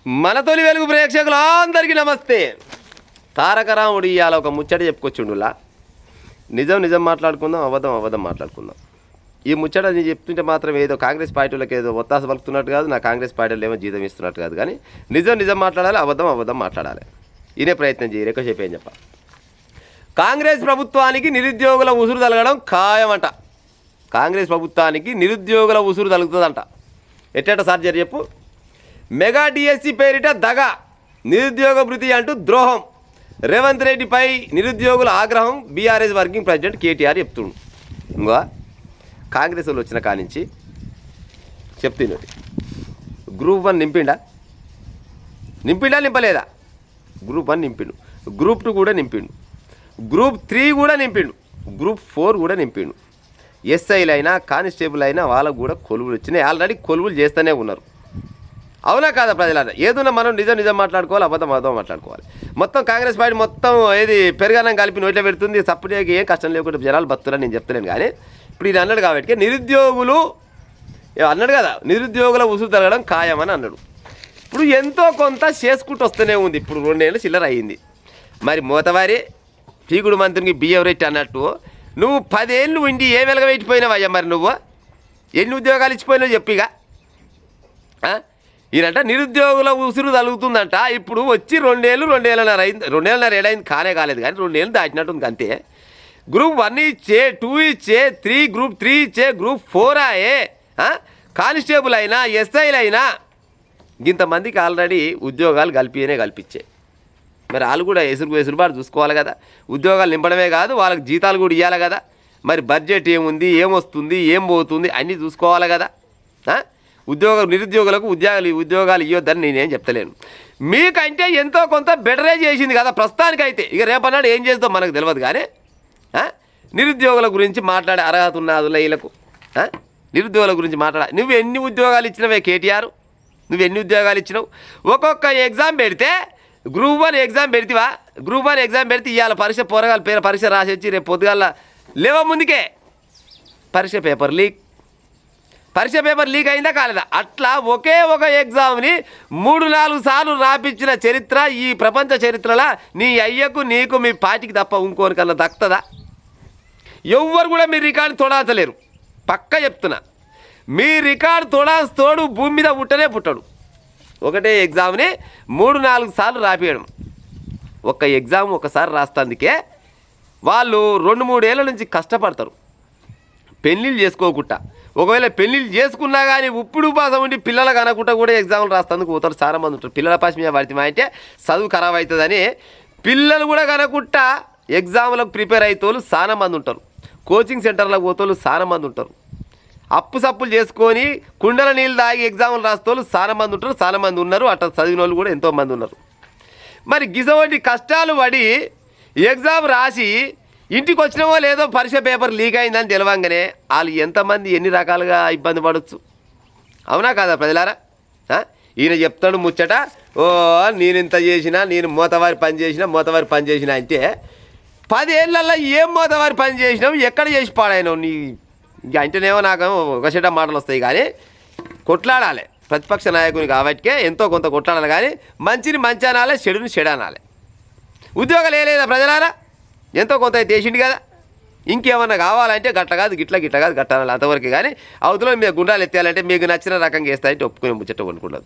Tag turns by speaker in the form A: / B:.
A: మన తొలి వెలుగు ప్రేక్షకులు అందరికీ నమస్తే. తారక రాముడు ఇవాళ ఒక ముచ్చట చెప్పుకొచ్చిండులా. నిజం నిజం మాట్లాడుకుందాం, అబద్ధం అబద్ధం మాట్లాడుకుందాం. ఈ ముచ్చట నేను చెప్తుంటే మాత్రం ఏదో కాంగ్రెస్ పార్టీలకు ఏదో ఒత్తాస పలుకుతున్నట్టు కాదు, నా కాంగ్రెస్ పార్టీలు ఏమో జీతం ఇస్తున్నట్టు కాదు. కానీ నిజం నిజం మాట్లాడాలి, అబద్ధం అబద్ధం మాట్లాడాలి. ఇదే ప్రయత్నం చేయి. ఎక్కువ చెప్పేం చెప్ప. కాంగ్రెస్ ప్రభుత్వానికి నిరుద్యోగుల ఉసురు తలగడం ఖాయమంట. కాంగ్రెస్ ప్రభుత్వానికి నిరుద్యోగుల ఉసురు తలుగుతుందంట. ఎట్టేట సార్ చెప్పు. మెగా డిఎస్సి పేరిట దగ, నిరుద్యోగ భృతి అంటూ ద్రోహం, రేవంత్ రెడ్డిపై నిరుద్యోగుల ఆగ్రహం, బీఆర్ఎస్ వర్కింగ్ ప్రెసిడెంట్ కేటీఆర్ చెప్తుండు. ఇంకా కాంగ్రెస్ వాళ్ళు వచ్చిన కానించి చెప్తుంది. గ్రూప్ 1 నింపిండా నింపలేదా? గ్రూప్ 1 నింపిండు, గ్రూప్ 2 కూడా నింపిండు, గ్రూప్ 3 కూడా నింపిండు, గ్రూప్ 4 కూడా నింపిండు. ఎస్ఐలు అయినా కానిస్టేబుల్ అయినా వాళ్ళకు కూడా కొలువులు వచ్చినాయి. ఆల్రెడీ కొలువులు చేస్తూనే ఉన్నారు. అవునా కాదా ప్రజలారా? ఏదైనా మనం నిజం నిజం మాట్లాడుకోవాలి, అబద్ధం అబద్ధం మాట్లాడుకోవాలి. మొత్తం కాంగ్రెస్ పార్టీ మొత్తం ఏది పెరగానం కలిపి నోట్లో పెడుతుంది. సపరేట్గా ఏం కష్టం లేకుండా జనాలు బతుకులని నేను చెప్తలేను. కానీ ఇప్పుడు ఇది అన్నాడు కాబట్టి నిరుద్యోగులు అన్నాడు కదా, నిరుద్యోగుల ఉసురు తరగడం ఖాయమని అన్నాడు. ఇప్పుడు ఎంతో కొంత చేసుకుంటూ వస్తూనే ఉంది. ఇప్పుడు 2 ఏళ్ళు చిల్లర అయ్యింది. మరి మోతవారి పీకుడు మంత్రికి బియ్యం రెట్టి అన్నట్టు నువ్వు 10 ఏళ్ళు ఉండి ఏ వెలగబెట్టిపోయినావయ్యా? మరి నువ్వు ఎన్ని ఉద్యోగాలు ఇచ్చిపోయినావు చెప్పిగా. ఈయనంట నిరుద్యోగుల ఉసురు తలుగుతుందంట. ఇప్పుడు వచ్చి 2 ఏళ్ళు 2.5 అయింది. 2.5 ఏడైంది, కాలేదు. కానీ 2 ఏళ్ళు దాటినట్టుంది అంతే. గ్రూప్ 1 ఇచ్చే, 2 ఇచ్చే, 3 గ్రూప్ 3 ఇచ్చే, గ్రూప్ 4 ఆయే, కానిస్టేబుల్ అయినా ఎస్ఐలు అయినా ఇంతమందికి ఆల్రెడీ ఉద్యోగాలు కల్పించే. మరి వాళ్ళు కూడా ఎసురుబాటు చూసుకోవాలి కదా. ఉద్యోగాలు నింపడమే కాదు, వాళ్ళకి జీతాలు కూడా ఇవ్వాలి కదా. మరి బడ్జెట్ ఏముంది, ఏమొస్తుంది, ఏం పోతుంది అన్నీ చూసుకోవాలి కదా. నిరుద్యోగులకు ఉద్యోగాలు ఇవ్వద్దని నేనేం చెప్తలేను. మీకంటే ఎంతో కొంత బెటరే చేసింది కదా ప్రస్తుతానికైతే. ఇక రేపన్నాడు ఏం చేస్తాం మనకు తెలియదు. కానీ నిరుద్యోగుల గురించి మాట్లాడే అర్హత ఉన్నది వీళ్ళకు. నిరుద్యోగుల గురించి నువ్వు ఎన్ని ఉద్యోగాలు ఇచ్చినవే కేటీఆర్? నువ్వు ఎన్ని ఉద్యోగాలు ఇచ్చినావు? ఒక్కొక్క ఎగ్జామ్ పెడితే గ్రూప్ 1 ఎగ్జామ్ పెడితేవా? గ్రూప్ 1 ఎగ్జామ్ పెడితే ఇవాళ పోరగాల పేరు పరీక్ష రాసి వచ్చి రేపు పొద్దుగాల లేవ ముందుకే పరీక్ష పేపర్ లీక్ అయిందా కాలేదా? అట్లా ఒకే ఒక ఎగ్జామ్ని 3-4 సార్లు రాపించిన చరిత్ర ఈ ప్రపంచ చరిత్రలో నీ అయ్యకు నీకు మీ పార్టీకి తప్ప ఇంకోనికన్నా దక్కుతుందా? ఎవ్వరు కూడా మీ రికార్డు తోడాచలేరు. పక్క చెప్తున్నా, మీ రికార్డు తోడు భూమి మీద పుట్టడు. ఒకటే ఎగ్జామ్ని 3-4 సార్లు రాపియడం. ఒక ఎగ్జామ్ ఒకసారి రాస్తందుకే వాళ్ళు 2-3 ఏళ్ళ నుంచి కష్టపడతారు పెళ్ళిళ్ళు చేసుకోకుండా. ఒకవేళ పెళ్ళిళ్ళు చేసుకున్నా కానీ ఉప్పుడు పాసం ఉండి పిల్లలకు అనకుండా కూడా ఎగ్జామ్లు రాస్తందుకు పోతారు. చాలా మంది ఉంటారు. పిల్లల పాస్ మీద పడితే అంటే చదువు ఖరాబ్ అవుతుందని పిల్లలు కూడా కనకుండా ఎగ్జామ్లకు ప్రిపేర్ అయ్యేతోళ్ళు చాలా మంది ఉంటారు. కోచింగ్ సెంటర్లకు పోతోళ్ళు చాలా మంది ఉంటారు. అప్పు సప్పులు చేసుకొని కుండల నీళ్ళు తాగి ఎగ్జామ్లు రాస్తోళ్ళు చాలా మంది ఉంటారు. చాలా మంది ఉన్నారు. అట్లా చదివిన వాళ్ళు కూడా ఎంతోమంది ఉన్నారు. మరి గిసవంటి కష్టాలు పడి ఎగ్జామ్ రాసి ఇంటికి వచ్చినవో లేదో పరీక్ష పేపర్ లీక్ అయిందని తెలవంగానే వాళ్ళు ఎంతమంది ఎన్ని రకాలుగా ఇబ్బంది పడవచ్చు. అవునా కాదా ప్రజలారా? ఈయన చెప్తాడు ముచ్చట, నేను ఇంత చేసినా, నేను మోతవారి పని చేసినా అంటే 10 ఏళ్ళల్లో ఏం మోతవారి పని చేసినావు, ఎక్కడ చేసి పాడాయినావు? నీ ఇంక అంటేనేమో నాకు ఒక చెడ్డ మాటలు వస్తాయి. కానీ కొట్లాడాలి ప్రతిపక్ష నాయకుని కాబట్టికే ఎంతో కొంత కొట్లాడాలి. కానీ మంచిని మంచి అనాలి, చెడుని చెడు అనాలి. ఉద్యోగాలు వేయలేదా ప్రజలారా? ఎంతో కొంత చేసిండు కదా. ఇంకేమన్నా కావాలంటే గట్ల కాదు గిట్ల కాదు గట్టాలి అంతవరకు. కానీ అవతల మీద గుండాలు ఎత్తాలంటే మీకు నచ్చిన రకంగా వేస్తాయంటే ఒప్పుకునే ముచ్చట అనుకుంటుంది.